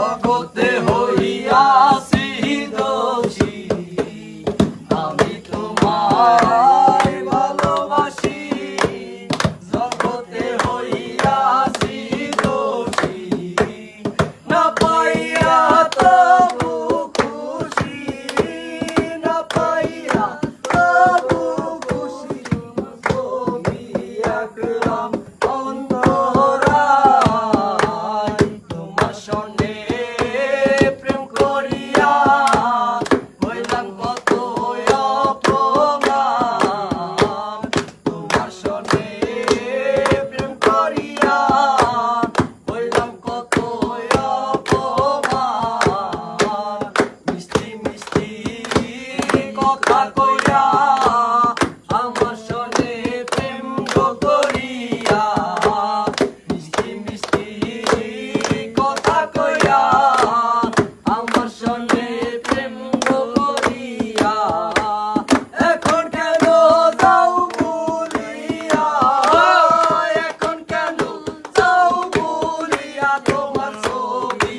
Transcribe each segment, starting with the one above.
জগতে হইয়াছি দোষী, আমি তোমায় ভালোবাসি। জগতে হইয়াছি দোষী, না পাইয়া তবু খুশি, না পাইয়া তবু খুশি। ছবি আঁকলাম অন্তরায়, তোমার সনে প্রেম করিয়া হইলাম কত অপমান। তোমার সনে প্রেম করিয়া হইলাম কত অপমান। মিষ্টি মিষ্টি কথা কইয়া আমার সনে প্রেম করিয়া, মিষ্টি মিষ্টি কথা কইয়া আমার সনে প্রেম করিয়া। এখন কেন যাও ভুলিয়া, এখন কেন যাও ভুলিয়া, তোমার ছবি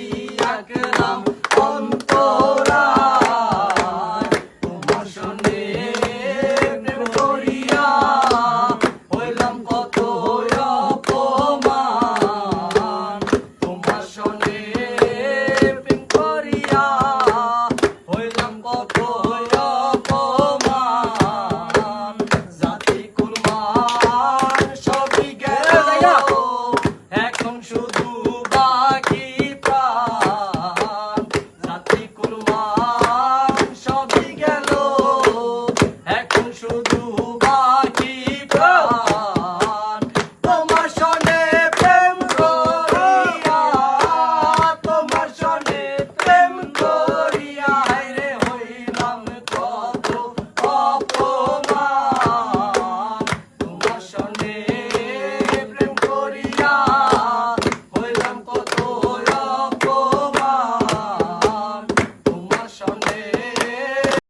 আঁকলাম অন্তরায়। তোমার সনে প্রেম করিয়া হইলাম কত অপমান। তোমার সনে